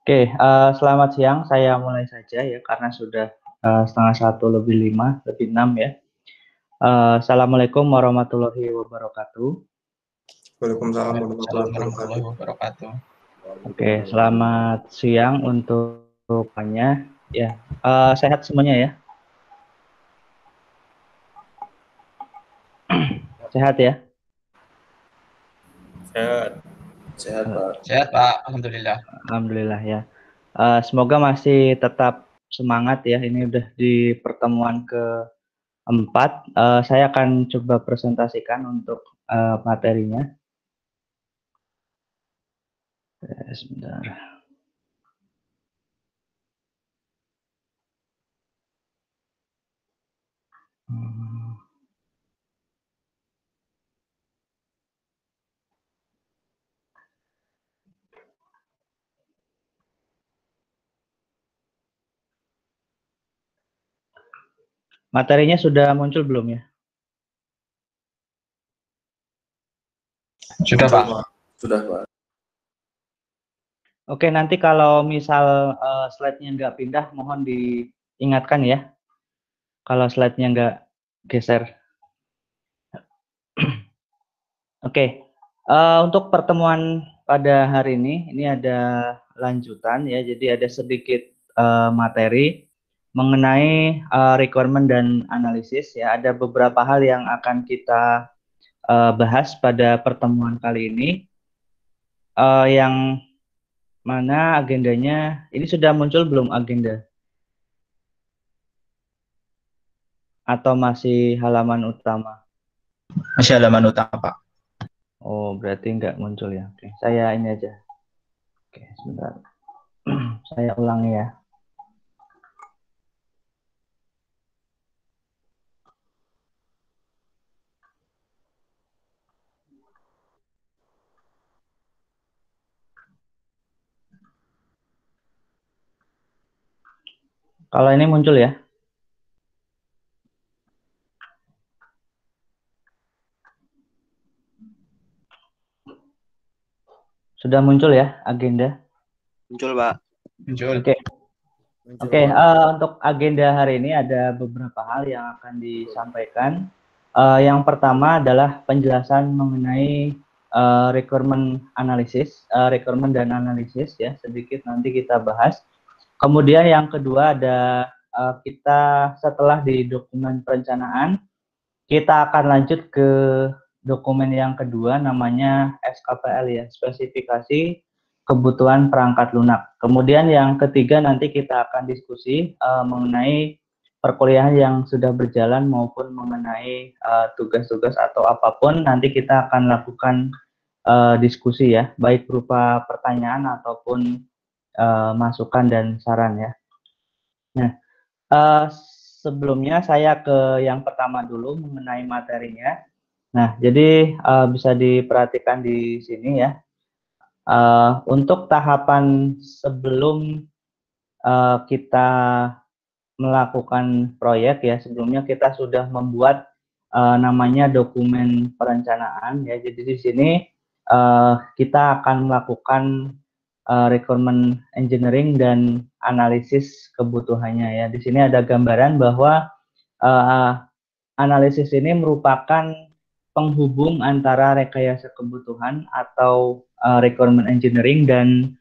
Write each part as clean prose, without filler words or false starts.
Selamat siang. Saya mulai saja ya, karena sudah setengah satu lebih lima, lebih enam ya. Assalamualaikum warahmatullahi wabarakatuh. Waalaikumsalam Waalaikumsalam warahmatullahi wabarakatuh. warahmatullahi wabarakatuh. Selamat siang untuk semuanya. Ya, sehat semuanya ya. Sehat ya. Sehat. Sehat, Pak. Sehat Pak, Alhamdulillah. Alhamdulillah ya. Semoga masih tetap semangat ya. Ini udah di pertemuan keempat. Saya akan coba presentasikan untuk materinya. Sebentar. Materinya sudah muncul belum ya? Sudah Pak. Sudah, Pak. Oke, nanti kalau misal slide-nya nggak pindah, mohon diingatkan ya. Kalau slide-nya nggak geser. Oke, untuk pertemuan pada hari ini ada lanjutan ya. Jadi ada sedikit materi mengenai requirement dan analisis ya. Ada beberapa hal yang akan kita bahas pada pertemuan kali ini. Yang mana agendanya, ini sudah muncul belum agenda? Atau masih halaman utama? Masih halaman utama Pak. Oh, berarti nggak muncul ya. Oke, saya ini aja. Oke, sebentar. Saya ulangi ya. Kalau ini muncul ya. Sudah muncul ya agenda? Muncul, Pak. Muncul. Oke. Muncul, Oke, Pak. untuk agenda hari ini ada beberapa hal yang akan disampaikan. Yang pertama adalah penjelasan mengenai requirement analysis, requirement dan analisis ya, sedikit nanti kita bahas. Kemudian yang kedua ada kita setelah di dokumen perencanaan, kita akan lanjut ke dokumen yang kedua namanya SKPL ya, spesifikasi kebutuhan perangkat lunak. Kemudian yang ketiga nanti kita akan diskusi mengenai perkuliahan yang sudah berjalan maupun mengenai tugas-tugas atau apapun, nanti kita akan lakukan diskusi ya, baik berupa pertanyaan ataupun masukan dan saran ya. Nah, sebelumnya saya ke yang pertama dulu mengenai materinya. Nah, jadi bisa diperhatikan di sini ya. Untuk tahapan sebelum kita melakukan proyek ya, sebelumnya kita sudah membuat namanya dokumen perencanaan ya. Jadi di sini kita akan melakukan requirement engineering dan analisis kebutuhannya ya. Di sini ada gambaran bahwa analisis ini merupakan penghubung antara rekayasa kebutuhan atau requirement engineering dan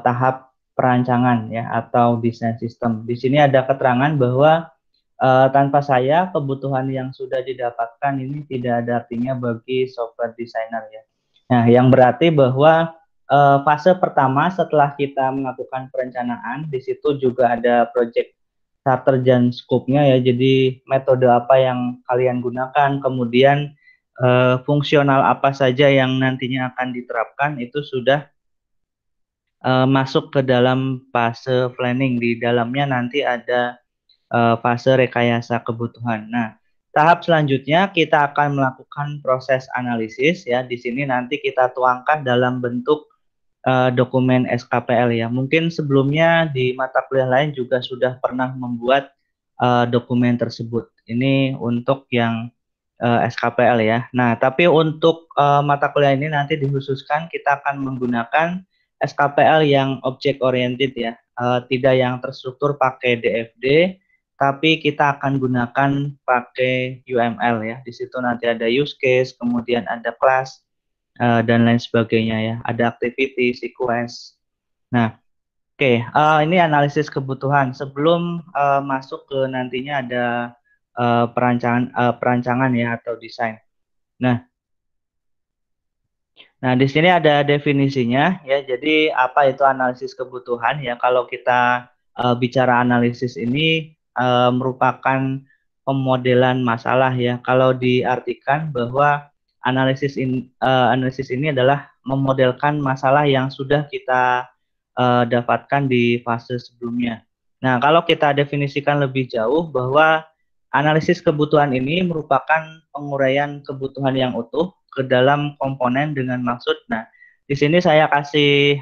tahap perancangan ya atau desain sistem. Di sini ada keterangan bahwa tanpa saya kebutuhan yang sudah didapatkan ini tidak ada artinya bagi software designer ya. Nah, yang berarti bahwa fase pertama setelah kita melakukan perencanaan, di situ juga ada project charter dan scope-nya ya. Jadi metode apa yang kalian gunakan, kemudian fungsional apa saja yang nantinya akan diterapkan, itu sudah masuk ke dalam fase planning. Di dalamnya nanti ada fase rekayasa kebutuhan. Nah, tahap selanjutnya kita akan melakukan proses analisis ya. Di sini nanti kita tuangkan dalam bentuk dokumen SKPL ya. Mungkin sebelumnya di mata kuliah lain juga sudah pernah membuat dokumen tersebut. Ini untuk yang SKPL ya. Nah, tapi untuk mata kuliah ini nanti dikhususkan kita akan menggunakan SKPL yang object oriented ya, tidak yang terstruktur pakai DFD, tapi kita akan gunakan pakai UML ya. Di situ nanti ada use case, kemudian ada class dan lain sebagainya ya. Ada activity, sequence. Nah, oke, ini analisis kebutuhan. Sebelum masuk ke nantinya ada perancangan ya atau desain. Nah, di sini ada definisinya ya. Jadi apa itu analisis kebutuhan ya? Kalau kita bicara analisis ini merupakan pemodelan masalah ya. Kalau diartikan bahwa analisis ini adalah memodelkan masalah yang sudah kita dapatkan di fase sebelumnya. Nah, kalau kita definisikan lebih jauh bahwa analisis kebutuhan ini merupakan penguraian kebutuhan yang utuh ke dalam komponen dengan maksud. Nah, di sini saya kasih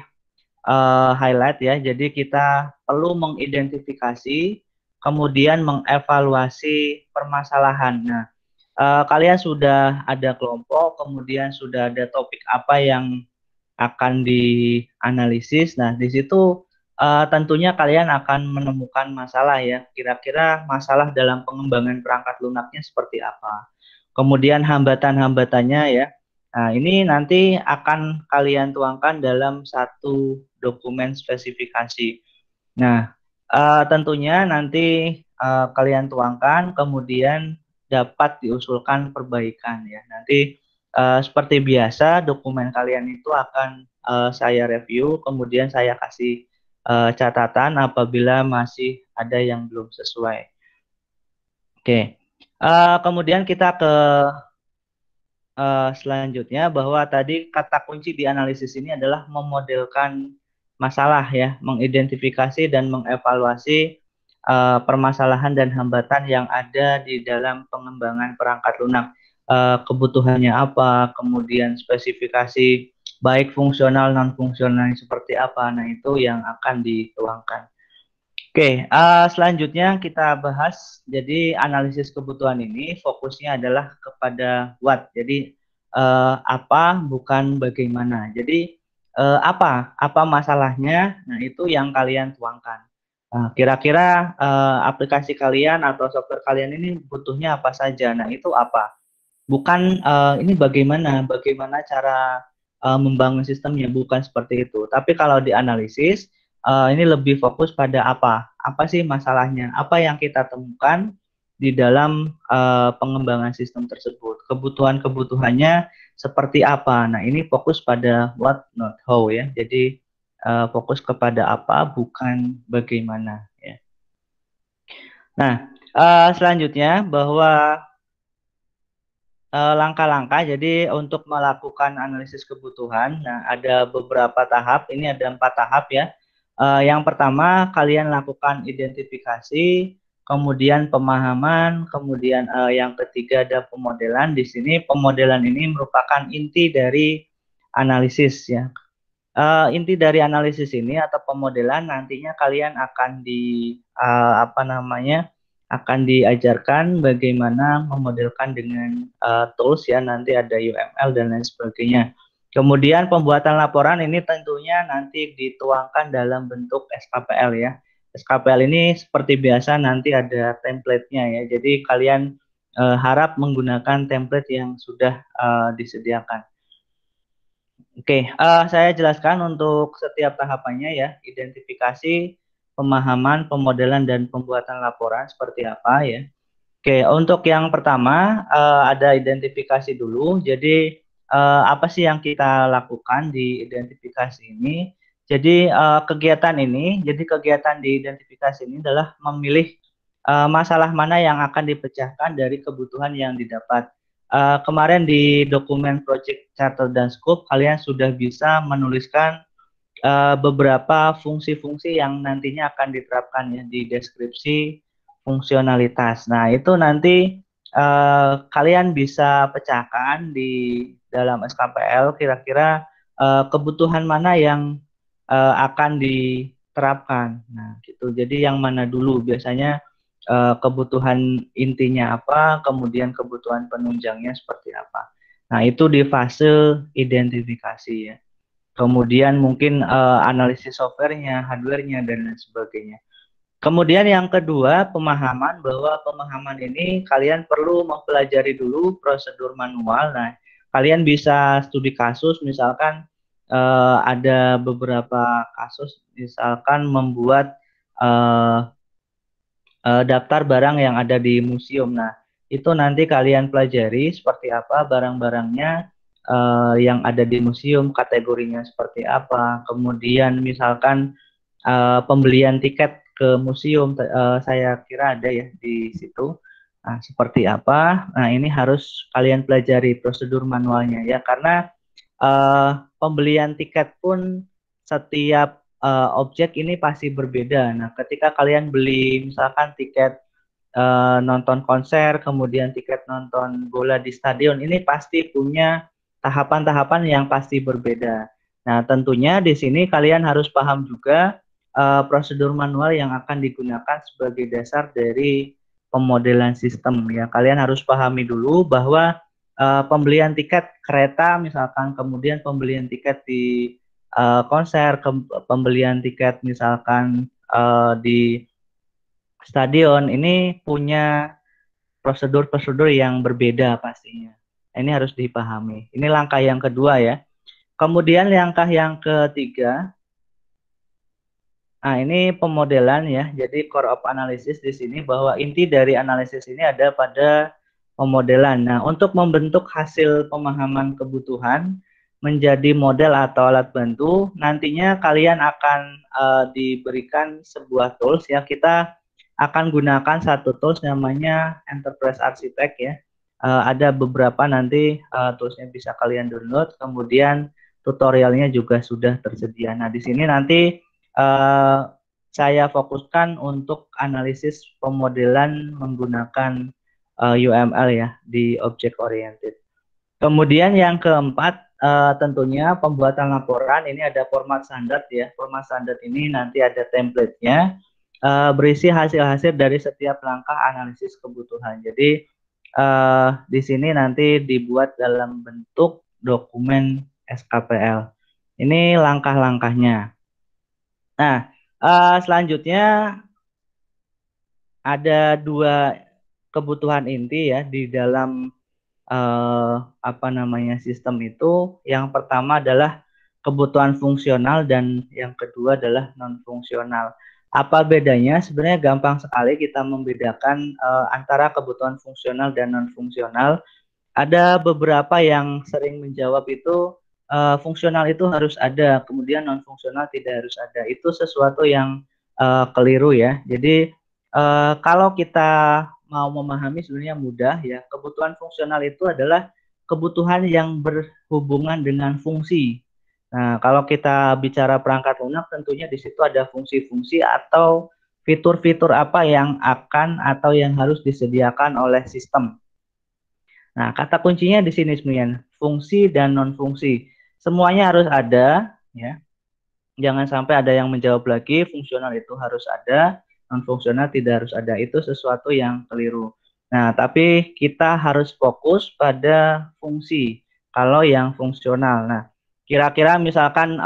highlight ya. Jadi kita perlu mengidentifikasi, kemudian mengevaluasi permasalahan. Nah, kalian sudah ada kelompok, kemudian sudah ada topik apa yang akan dianalisis. Nah, di situ tentunya kalian akan menemukan masalah ya. Kira-kira masalah dalam pengembangan perangkat lunaknya seperti apa. Kemudian hambatan-hambatannya ya. Nah, ini nanti akan kalian tuangkan dalam satu dokumen spesifikasi. Nah, tentunya nanti kalian tuangkan, kemudian dapat diusulkan perbaikan ya. Nanti seperti biasa, dokumen kalian itu akan saya review, kemudian saya kasih catatan apabila masih ada yang belum sesuai. Oke, kemudian kita ke selanjutnya bahwa tadi kata kunci di analisis ini adalah memodelkan masalah ya, mengidentifikasi dan mengevaluasi permasalahan dan hambatan yang ada di dalam pengembangan perangkat lunak. Kebutuhannya apa, kemudian spesifikasi baik fungsional non fungsional seperti apa. Nah, itu yang akan dituangkan. Oke, selanjutnya kita bahas. Jadi analisis kebutuhan ini fokusnya adalah kepada what. Jadi apa bukan bagaimana. Jadi apa masalahnya? Nah, itu yang kalian tuangkan. Nah, kira-kira aplikasi kalian atau software kalian ini butuhnya apa saja. Nah, itu apa? Bukan ini bagaimana cara membangun sistemnya, bukan seperti itu. Tapi kalau dianalisis ini lebih fokus pada apa sih masalahnya, apa yang kita temukan di dalam pengembangan sistem tersebut, kebutuhannya seperti apa. Nah, ini fokus pada what not how ya. Jadi fokus kepada apa bukan bagaimana ya. Nah, selanjutnya bahwa langkah-langkah. Jadi untuk melakukan analisis kebutuhan, nah ada beberapa tahap. Ini ada 4 tahap ya. Yang pertama kalian lakukan identifikasi, kemudian pemahaman, kemudian yang ketiga ada pemodelan. Di sini pemodelan ini merupakan inti dari analisis ya. Inti dari analisis ini atau pemodelan nantinya kalian akan akan diajarkan bagaimana memodelkan dengan tools ya, nanti ada UML dan lain sebagainya. Kemudian pembuatan laporan ini tentunya nanti dituangkan dalam bentuk SKPL ya. SKPL ini seperti biasa nanti ada template-nya ya. Jadi kalian harap menggunakan template yang sudah disediakan. Oke, saya jelaskan untuk setiap tahapannya ya, identifikasi, pemahaman, pemodelan, dan pembuatan laporan seperti apa ya. Oke, untuk yang pertama ada identifikasi dulu. Jadi apa sih yang kita lakukan di identifikasi ini? Jadi kegiatan di identifikasi ini adalah memilih masalah mana yang akan dipecahkan dari kebutuhan yang didapat. Kemarin di dokumen project charter dan scope kalian sudah bisa menuliskan beberapa fungsi-fungsi yang nantinya akan diterapkan ya di deskripsi fungsionalitas. Nah, itu nanti kalian bisa pecahkan di dalam SKPL kira-kira kebutuhan mana yang akan diterapkan. Nah, gitu. Jadi yang mana dulu biasanya kebutuhan intinya apa, kemudian kebutuhan penunjangnya seperti apa. Nah, itu di fase identifikasi ya. kemudian mungkin analisis softwarenya, hardwarenya, dan lain sebagainya. Kemudian yang kedua, pemahaman, bahwa pemahaman ini kalian perlu mempelajari dulu prosedur manual. Nah, kalian bisa studi kasus, misalkan ada beberapa kasus, misalkan membuat daftar barang yang ada di museum. Nah, itu nanti kalian pelajari seperti apa barang-barangnya yang ada di museum, kategorinya seperti apa. Kemudian misalkan pembelian tiket ke museum, saya kira ada ya di situ. Nah, seperti apa? Nah, ini harus kalian pelajari prosedur manualnya ya, karena pembelian tiket pun setiap objek ini pasti berbeda. Nah, ketika kalian beli misalkan tiket nonton konser, kemudian tiket nonton bola di stadion, ini pasti punya tahapan-tahapan yang pasti berbeda. Nah, tentunya di sini kalian harus paham juga prosedur manual yang akan digunakan sebagai dasar dari pemodelan sistem ya. Kalian harus pahami dulu bahwa pembelian tiket kereta misalkan, kemudian pembelian tiket di konser, pembelian tiket misalkan di stadion ini punya prosedur-prosedur yang berbeda pastinya. Ini harus dipahami. Ini langkah yang kedua ya. Kemudian langkah yang ketiga, nah ini pemodelan ya. Jadi core of analysis di sini, bahwa inti dari analisis ini ada pada pemodelan. Nah, untuk membentuk hasil pemahaman kebutuhan menjadi model atau alat bantu, nantinya kalian akan diberikan sebuah tools ya. Kita akan gunakan satu tools namanya Enterprise Architect ya. Ada beberapa nanti toolsnya bisa kalian download, kemudian tutorialnya juga sudah tersedia. Nah, di sini nanti saya fokuskan untuk analisis pemodelan menggunakan UML ya di object oriented. Kemudian yang keempat tentunya pembuatan laporan. Ini ada format standar ya. Format standar ini nanti ada template-nya berisi hasil-hasil dari setiap langkah analisis kebutuhan. Jadi di sini nanti dibuat dalam bentuk dokumen SKPL. Ini langkah-langkahnya. Nah, selanjutnya ada dua kebutuhan inti ya di dalam sistem itu. Yang pertama adalah kebutuhan fungsional dan yang kedua adalah non fungsional. Apa bedanya? Sebenarnya gampang sekali kita membedakan antara kebutuhan fungsional dan non fungsional. Ada beberapa yang sering menjawab itu fungsional itu harus ada, kemudian non fungsional tidak harus ada. Itu sesuatu yang keliru ya. Jadi kalau kita mau memahami sebenarnya mudah ya. Kebutuhan fungsional itu adalah kebutuhan yang berhubungan dengan fungsi. Nah, kalau kita bicara perangkat lunak, tentunya di situ ada fungsi-fungsi atau fitur-fitur apa yang akan atau yang harus disediakan oleh sistem. Nah, kata kuncinya di sini sebenarnya fungsi dan non fungsi. Semuanya harus ada ya. Jangan sampai ada yang menjawab lagi fungsional itu harus ada, non fungsional tidak harus ada. Itu sesuatu yang keliru. Nah, tapi kita harus fokus pada fungsi kalau yang fungsional. Nah, kira-kira misalkan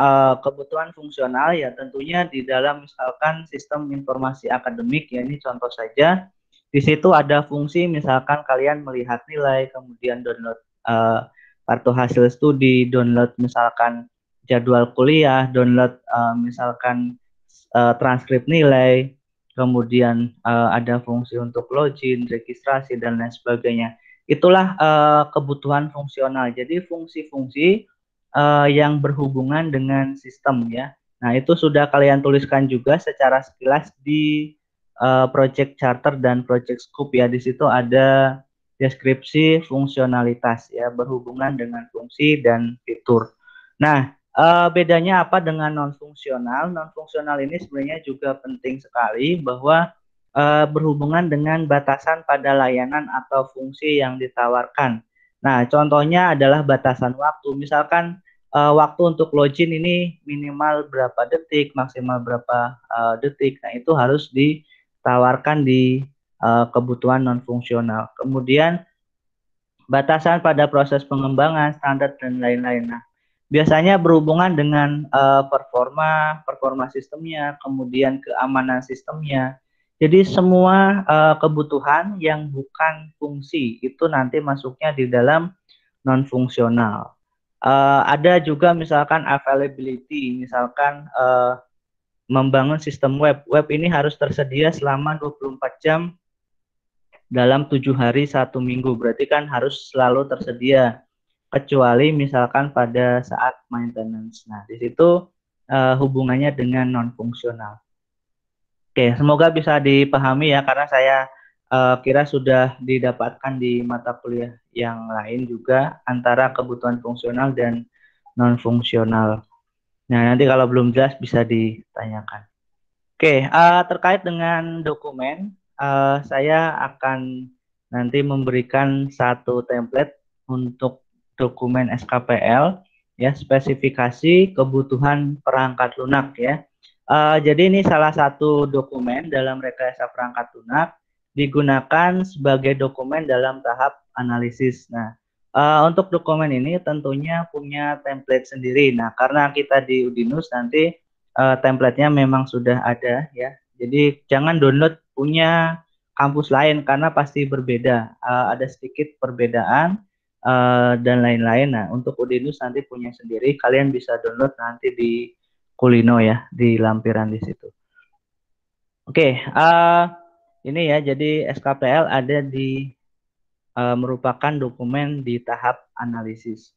kebutuhan fungsional ya tentunya di dalam misalkan sistem informasi akademik ya, ini contoh saja. Di situ ada fungsi misalkan kalian melihat nilai, kemudian download kartu hasil studi, download misalkan jadwal kuliah, download misalkan transkrip nilai, kemudian ada fungsi untuk login, registrasi, dan lain sebagainya. Itulah kebutuhan fungsional. Jadi fungsi-fungsi yang berhubungan dengan sistem ya. Nah, itu sudah kalian tuliskan juga secara sekilas di project charter dan project scope ya. Di situ ada deskripsi fungsionalitas ya, berhubungan dengan fungsi dan fitur. Nah, bedanya apa dengan non fungsional? Non fungsional ini sebenarnya juga penting sekali, bahwa berhubungan dengan batasan pada layanan atau fungsi yang ditawarkan. Nah, contohnya adalah batasan waktu. Misalkan waktu untuk login ini minimal berapa detik, maksimal berapa detik. Nah, itu harus ditawarkan di kebutuhan non fungsional. Kemudian batasan pada proses pengembangan, standar dan lain-lain. Nah, biasanya berhubungan dengan performa sistemnya, kemudian keamanan sistemnya. Jadi semua kebutuhan yang bukan fungsi itu nanti masuknya di dalam non fungsional. Ada juga misalkan availability, misalkan membangun sistem web. Web ini harus tersedia selama 24 jam dalam 7 hari 1 minggu. Berarti kan harus selalu tersedia, kecuali misalkan pada saat maintenance. Nah, di situ hubungannya dengan non fungsional. Oke, semoga bisa dipahami ya, karena saya kira sudah didapatkan di mata kuliah yang lain juga antara kebutuhan fungsional dan non fungsional. Nah, nanti kalau belum jelas bisa ditanyakan. Oke, terkait dengan dokumen, saya akan nanti memberikan satu template untuk dokumen SKPL, ya, spesifikasi kebutuhan perangkat lunak, ya. Jadi ini salah satu dokumen dalam rekayasa perangkat lunak digunakan sebagai dokumen dalam tahap analisis. Nah, untuk dokumen ini tentunya punya template sendiri. Nah, karena kita di Udinus nanti template-nya memang sudah ada, ya. Jadi jangan download punya kampus lain karena pasti berbeda. Ada sedikit perbedaan dan lain-lain. Nah, untuk Udinus nanti punya sendiri. Kalian bisa download nanti di Kulino, ya, di lampiran di situ. Oke, ini ya. Jadi SKPL ada di merupakan dokumen di tahap analisis.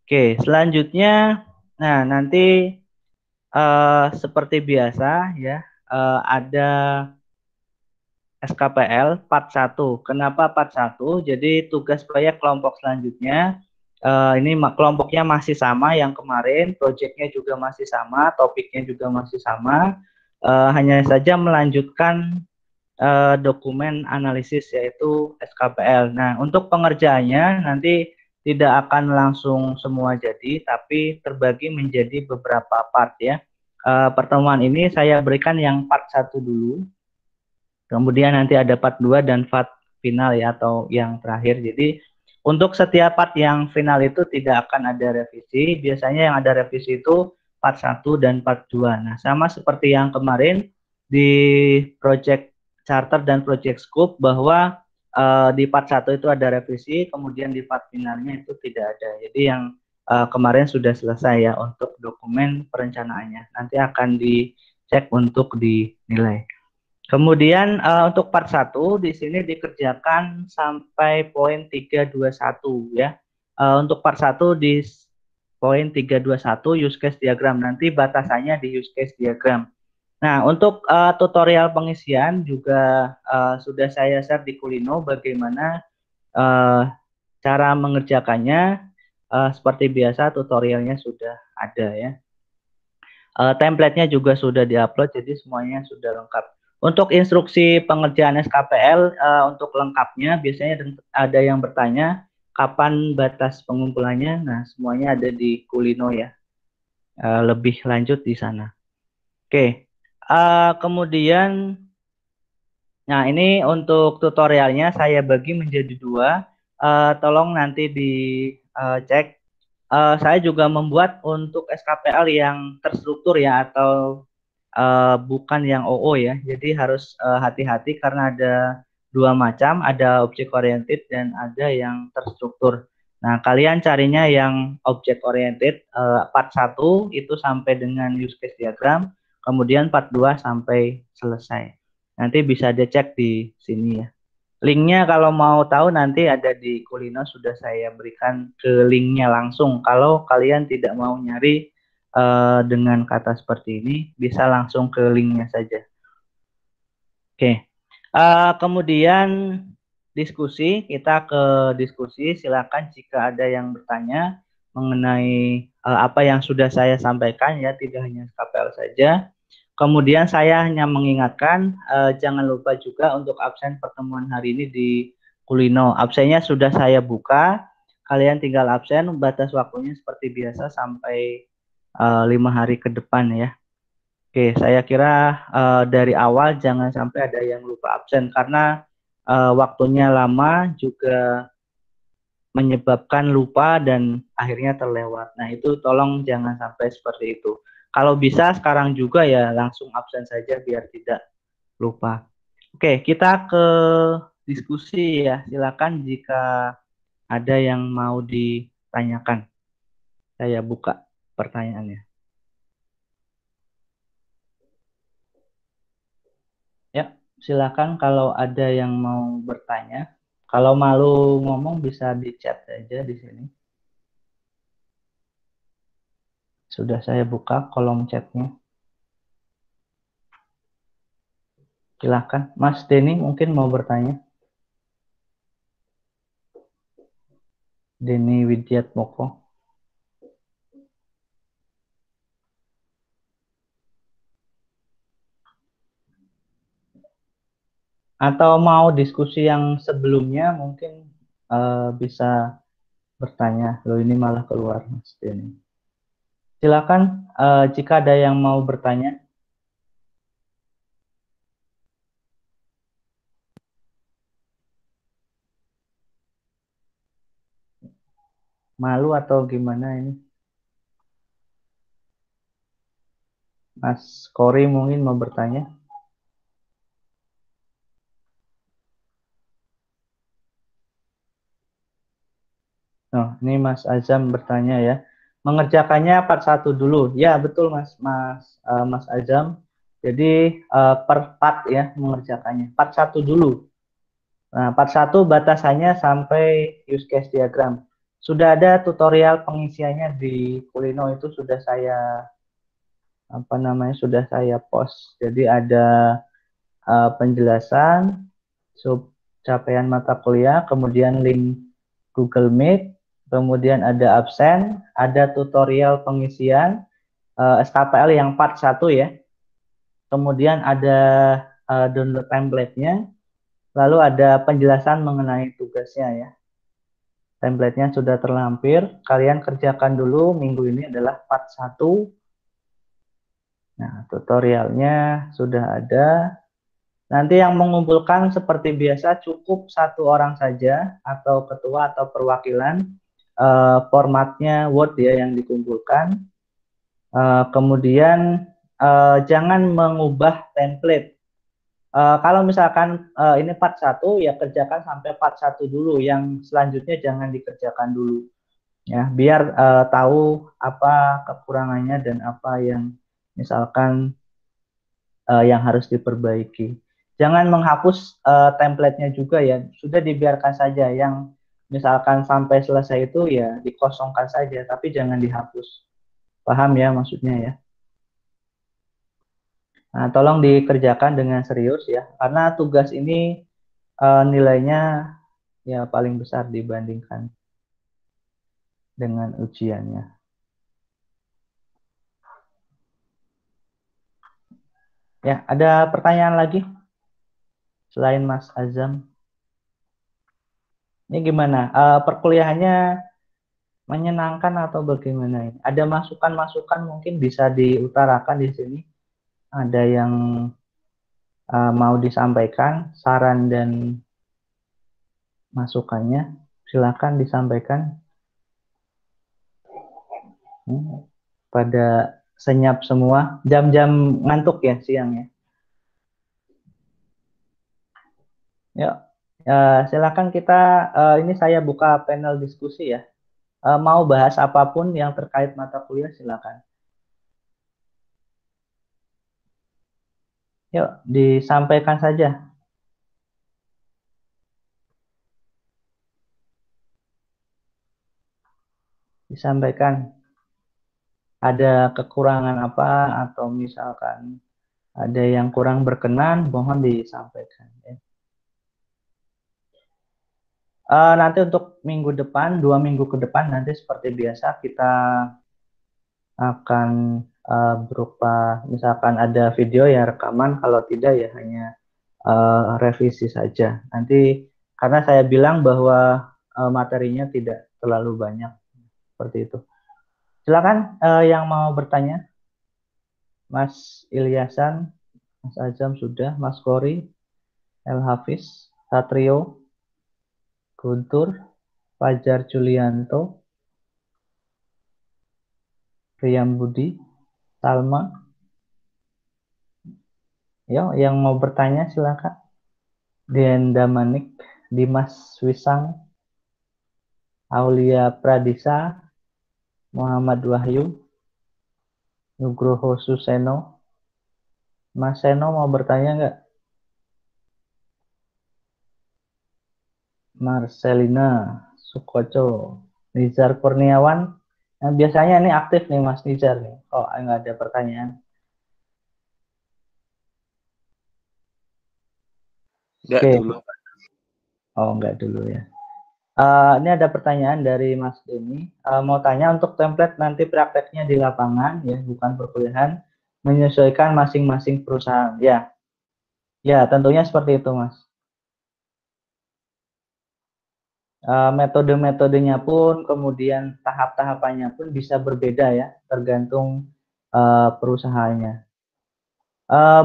Oke, selanjutnya, nah nanti seperti biasa, ya, ada SKPL part 1. Kenapa part 1? Jadi tugas proyek kelompok selanjutnya ini kelompoknya masih sama yang kemarin, proyeknya juga masih sama, topiknya juga masih sama, hanya saja melanjutkan dokumen analisis yaitu SKPL. Nah, untuk pengerjaannya nanti tidak akan langsung semua jadi, tapi terbagi menjadi beberapa part, ya. Pertemuan ini saya berikan yang part 1 dulu. Kemudian nanti ada part 2 dan part final, ya, atau yang terakhir. Jadi untuk setiap part yang final itu tidak akan ada revisi. Biasanya yang ada revisi itu part 1 dan part 2. Nah, sama seperti yang kemarin di project charter dan project scope, bahwa di part 1 itu ada revisi, kemudian di part finalnya itu tidak ada. Jadi yang kemarin sudah selesai, ya, untuk dokumen perencanaannya. Nanti akan dicek untuk dinilai. Kemudian untuk part 1 di sini dikerjakan sampai poin 321, ya. Untuk part 1 di poin 321 use case diagram, nanti batasannya di use case diagram. Nah, untuk tutorial pengisian juga sudah saya share di Kulino bagaimana cara mengerjakannya. Seperti biasa tutorialnya sudah ada, ya. Template-nya juga sudah diupload, jadi semuanya sudah lengkap. Untuk instruksi pengerjaan SKPL untuk lengkapnya biasanya ada yang bertanya kapan batas pengumpulannya. Nah, semuanya ada di Kulino, ya. Lebih lanjut di sana. Oke. Kemudian, nah ini untuk tutorialnya saya bagi menjadi 2. Tolong nanti dicek. Saya juga membuat untuk SKPL yang terstruktur, ya, atau bukan yang OO, ya. Jadi harus hati-hati karena ada 2 macam, ada object oriented dan ada yang terstruktur. Nah, kalian carinya yang object oriented part 1 itu sampai dengan use case diagram, kemudian part 2 sampai selesai. Nanti bisa dicek di sini, ya. Linknya kalau mau tahu nanti ada di Kulino, sudah saya berikan ke linknya langsung. Kalau kalian tidak mau nyari dengan kata seperti ini, bisa langsung ke linknya saja. Oke. Kemudian diskusi, kita ke diskusi. Silakan jika ada yang bertanya mengenai apa yang sudah saya sampaikan, ya, tidak hanya SKPL saja. Kemudian saya hanya mengingatkan jangan lupa juga untuk absen pertemuan hari ini di Kulino. Absennya sudah saya buka, kalian tinggal absen. Batas waktunya seperti biasa sampai 5 hari ke depan, ya. Oke, saya kira dari awal jangan sampai ada yang lupa absen karena waktunya lama juga menyebabkan lupa dan akhirnya terlewat. Nah, itu tolong jangan sampai seperti itu. Kalau bisa sekarang juga ya langsung absen saja biar tidak lupa. Oke, kita ke diskusi ya. Silakan jika ada yang mau ditanyakan. Saya buka pertanyaannya. Ya, silakan kalau ada yang mau bertanya. Kalau malu ngomong bisa di chat aja di sini. Sudah saya buka kolom chatnya. Silakan, Mas Denny mungkin mau bertanya. Denny Widiatmoko. Atau mau diskusi yang sebelumnya mungkin bisa bertanya. Loh ini malah keluar Mas Denny. Silakan jika ada yang mau bertanya. Malu atau gimana ini? Mas Kori mungkin mau bertanya. Oh, ini Mas Azam bertanya ya. Mengerjakannya part 1 dulu. Ya, betul Mas Azam. Jadi per part ya mengerjakannya. Part 1 dulu. Nah, part 1 batasannya sampai use case diagram. Sudah ada tutorial pengisiannya di Kulino, itu sudah saya sudah saya post. Jadi ada penjelasan sub capaian mata kuliah, kemudian link Google Meet, kemudian ada absen, ada tutorial pengisian SKPL yang part 1 ya. Kemudian ada download template-nya, lalu ada penjelasan mengenai tugasnya ya. Template-nya sudah terlampir, kalian kerjakan dulu minggu ini adalah part 1. Nah, tutorialnya sudah ada. Nanti yang mengumpulkan seperti biasa cukup 1 orang saja atau ketua atau perwakilan. Formatnya Word ya yang dikumpulkan. Kemudian jangan mengubah template. Kalau misalkan ini part 1 ya kerjakan sampai part 1 dulu, yang selanjutnya jangan dikerjakan dulu. Ya, biar tahu apa kekurangannya dan apa yang misalkan yang harus diperbaiki. Jangan menghapus template-nya juga ya, sudah dibiarkan saja. Yang misalkan sampai selesai itu ya dikosongkan saja, tapi jangan dihapus. Paham ya maksudnya ya? Nah, tolong dikerjakan dengan serius ya, karena tugas ini nilainya ya paling besar dibandingkan dengan ujiannya. Ya, ada pertanyaan lagi selain Mas Azam? Ini gimana? Perkuliahannya menyenangkan atau bagaimana ini? Ada masukan-masukan mungkin bisa diutarakan di sini. Ada yang mau disampaikan, saran dan masukannya, silakan disampaikan. Pada senyap semua, jam-jam ngantuk ya siang ya. Ya, silakan kita, ini saya buka panel diskusi ya. Mau bahas apapun yang terkait mata kuliah silakan. Yuk, disampaikan saja. Disampaikan. Ada kekurangan apa atau misalkan ada yang kurang berkenan, mohon disampaikan. Ya. Nanti untuk minggu depan, 2 minggu ke depan, nanti seperti biasa kita akan berupa misalkan ada video ya rekaman, kalau tidak ya hanya revisi saja. Nanti karena saya bilang bahwa materinya tidak terlalu banyak seperti itu. Silakan yang mau bertanya. Mas Ilyasan, Mas Azam sudah, Mas Kori, El Hafiz, Satrio, Guntur, Fajar Julianto, Riam Budi, Salma. Ya, yang mau bertanya silakan. Dienda Manik, Dimas Wisang, Aulia Pradisa, Muhammad Wahyu, Nugroho Suseno. Mas Seno mau bertanya nggak? Marcelina Sukoco, Nizar Kurniawan. Nah, biasanya ini aktif nih Mas Nizar nih. Oh, nggak ada pertanyaan. Enggak Oke. dulu. Oh, nggak dulu ya. Ini ada pertanyaan dari Mas Denny. Mau tanya untuk template nanti prakteknya di lapangan ya, bukan perkuliahan, menyesuaikan masing-masing perusahaan. Ya, ya tentunya seperti itu Mas. Metode-metodenya pun, kemudian tahap-tahapannya pun bisa berbeda ya, tergantung perusahaannya.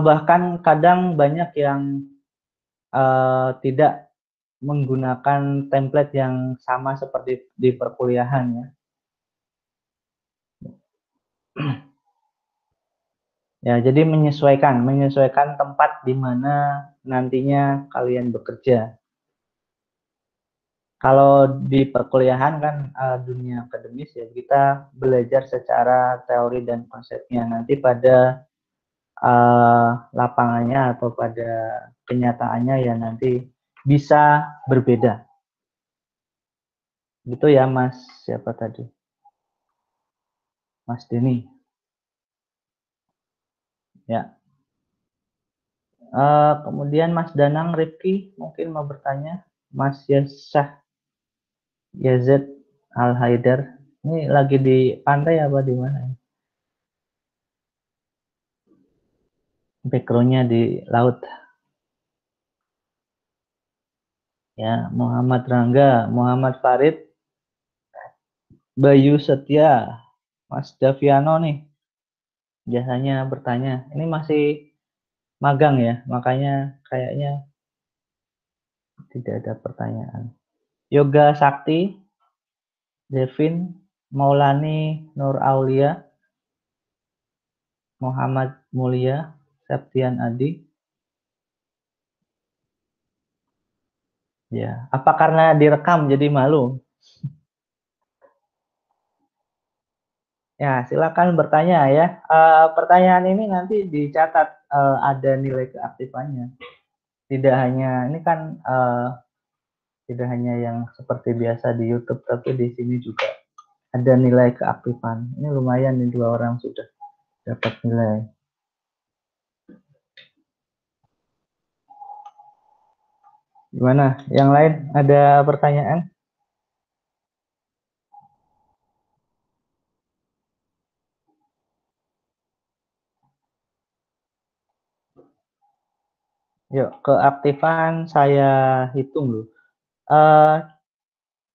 Bahkan kadang banyak yang tidak menggunakan template yang sama seperti di perkuliahan ya. Ya, jadi menyesuaikan tempat di mana nantinya kalian bekerja. Kalau di perkuliahan kan dunia akademis ya, kita belajar secara teori dan konsepnya. Nanti pada lapangannya atau pada kenyataannya ya nanti bisa berbeda. Gitu ya Mas, siapa tadi? Mas Denny. Ya. Kemudian Mas Danang Rifki mungkin mau bertanya. Mas Yesah Yazid Al Haidar. Ini lagi di pantai apa di mana? Backgroundnya di laut. Ya, Muhammad Rangga, Muhammad Farid, Bayu Setia, Mas Daviano nih. Biasanya bertanya. Ini masih magang ya, makanya kayaknya tidak ada pertanyaan. Yoga Sakti, Devin, Maulani Nur Aulia, Muhammad Mulia, Septian Adi. Ya, apa karena direkam jadi malu? Ya, silakan bertanya ya. Pertanyaan ini nanti dicatat ada nilai keaktifannya. Tidak hanya ini kan tidak hanya yang seperti biasa di YouTube, tapi di sini juga ada nilai keaktifan. Ini lumayan nih 2 orang sudah dapat nilai. Gimana? Yang lain ada pertanyaan? Yuk, keaktifan saya hitung loh.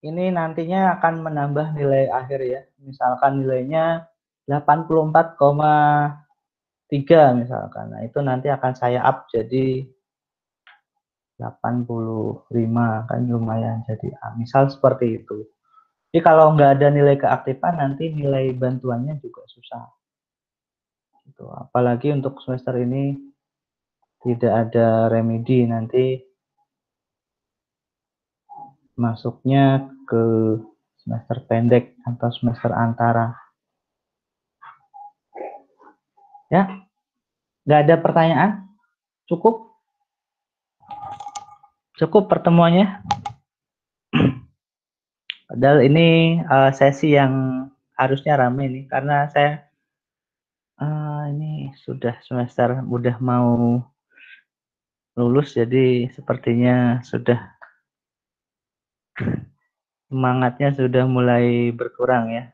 Ini nantinya akan menambah nilai akhir ya. Misalkan nilainya 84,3 misalkan. Nah, itu nanti akan saya up jadi 85 kan lumayan jadi A. Misal seperti itu. Jadi kalau nggak ada nilai keaktifan nanti nilai bantuannya juga susah. Gitu. Apalagi untuk semester ini tidak ada remedi nanti masuknya ke semester pendek atau semester antara. Ya, nggak ada pertanyaan? Cukup? Cukup pertemuannya? Padahal ini sesi yang harusnya ramai nih, karena saya ini sudah semester udah mau lulus, jadi sepertinya sudah semangatnya sudah mulai berkurang ya.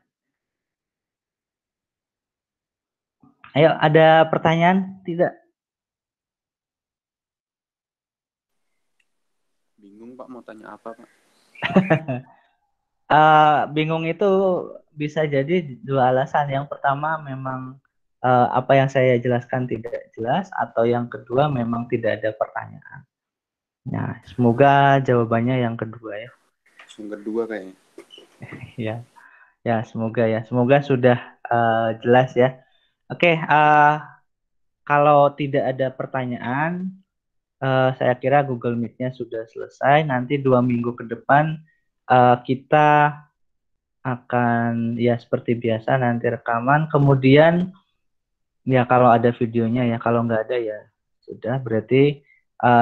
Ayo, ada pertanyaan? Tidak? Bingung Pak mau tanya apa Pak? Bingung itu bisa jadi 2 alasan. Yang pertama memang apa yang saya jelaskan tidak jelas, atau yang kedua memang tidak ada pertanyaan. Nah, semoga jawabannya yang kedua ya. Yang kedua kayaknya. Ya, ya semoga ya. Semoga sudah jelas ya. Oke, kalau tidak ada pertanyaan, saya kira Google Meet-nya sudah selesai. Nanti 2 minggu ke depan kita akan ya seperti biasa nanti rekaman. Kemudian ya kalau ada videonya ya, kalau nggak ada ya sudah. Berarti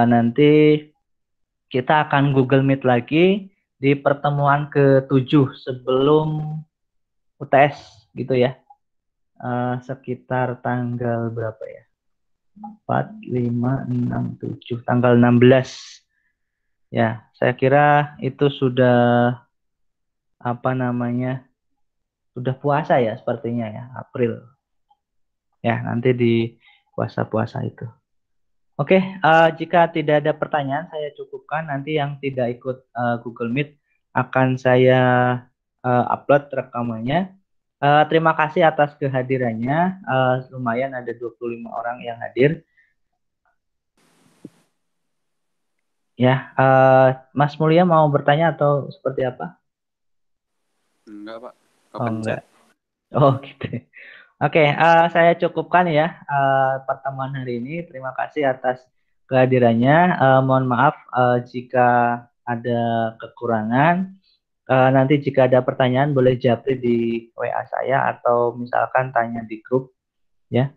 nanti kita akan Google Meet lagi di pertemuan ke-7 sebelum UTS gitu ya. Sekitar tanggal berapa ya? 4, 5, 6, 7, tanggal 16. Ya, saya kira itu sudah apa namanya? Sudah puasa ya sepertinya ya, April. Ya, nanti di puasa-puasa itu. Oke, jika tidak ada pertanyaan saya cukupkan. Nanti yang tidak ikut Google Meet akan saya upload rekamannya. Terima kasih atas kehadirannya. Lumayan ada 25 orang yang hadir. Ya, Mas Mulia mau bertanya atau seperti apa? Enggak, Pak. Oh, Kapan enggak. chat? Oh, gitu. Oke, saya cukupkan ya pertemuan hari ini. Terima kasih atas kehadirannya. Mohon maaf jika ada kekurangan. Nanti jika ada pertanyaan boleh japri di WA saya atau misalkan tanya di grup ya.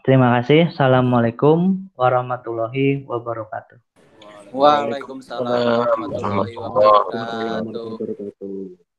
Terima kasih. Assalamualaikum warahmatullahi wabarakatuh. Waalaikumsalam warahmatullahi wabarakatuh.